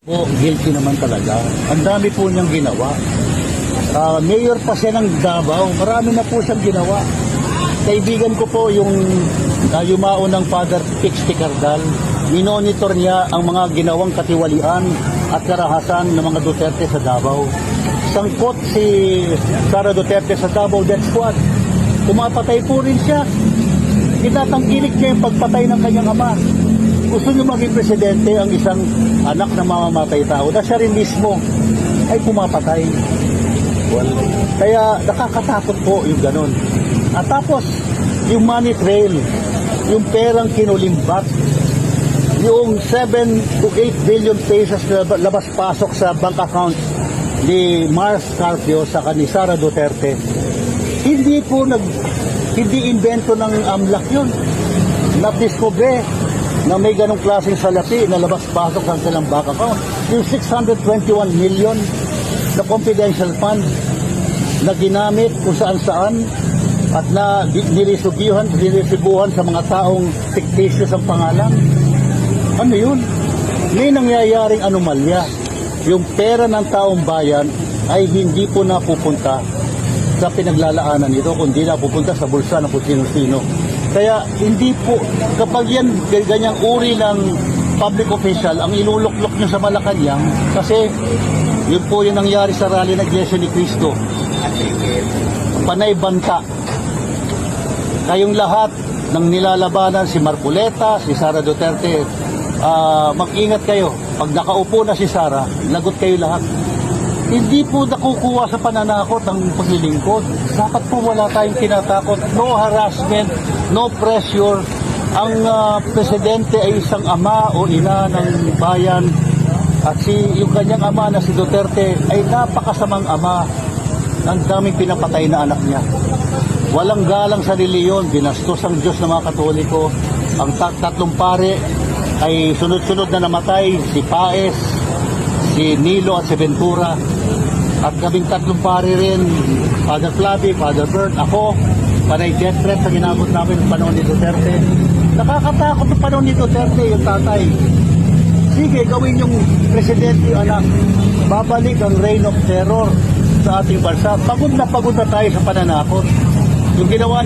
Po, guilty naman talaga. Ang dami po niyang ginawa. Mayor pa siya ng Davao. Marami na po siyang ginawa. Kaibigan ko po yung yumao ng Father Pixty Cardal. Minonitor niya ang mga ginawang katiwalian at karahasan ng mga Duterte sa Davao. Sangkot si Sara Duterte sa Davao Death Squad. Pumapatay po rin siya. Itatangkilik niya yung pagpatay ng kanyang ama. Gusto niyo maging presidente ang isang anak na mamamatay tao na siya rin mismo ay pumapatay. Kaya nakakatakot po yung ganun. At tapos, yung money trail, yung perang kinulimbat, yung 7 to 8 billion pesos na labas-pasok sa bank account ni Mars Carpio sa ni Sara Duterte, hindi invento ng AMLAC yun. Nadiscover na may ganong klaseng salapi na labas-pasok sa kanilang bank account. Yung 621 million na confidential fund na ginamit kung saan-saan at na niresibuhan sa mga taong fictitious ang pangalan. Ano yun? May nangyayaring anomalya. Yung pera ng taong bayan ay hindi po napupunta sa pinaglalaanan nito, kundi napupunta sa bulsa ng kung sino-sino. Kaya hindi po, kapag yan ganyang uri ng public official, ang iluluklok nyo sa Malacanang, kasi yun po yung nangyari sa rally ng Iglesia ni Cristo. Panay banta. Kayong lahat ng nilalabanan, si Marcoleta, si Sara Duterte, mag-ingat kayo. Pag nakaupo na si Sara, lagot kayo lahat. Hindi po nakukuha sa pananakot ang paglilingkod. Dapat po wala tayong tinatakot. No harassment, no pressure. Ang presidente ay isang ama o ina ng bayan. At yung kanyang ama na si Duterte ay napakasamang ama. Ang daming pinapatay na anak niya. Walang galang sa reliyon. Binastos ang Diyos ng mga Katoliko. Ang tatlong pare ay sunod-sunod na namatay. Si Paez, si Nilo at si Ventura. At kaming tatlong pare rin, Father Flavi, Father Bert, ako, panay death threat sa ginamot namin ng panahon ni Duterte. Nakakatakot ng panahon ni Duterte, yung tatay. Sige, gawin yung presidente yung anak. Babalik ang reign of terror sa ating bansa. Pagod na tayo sa pananakot. Yung ginawa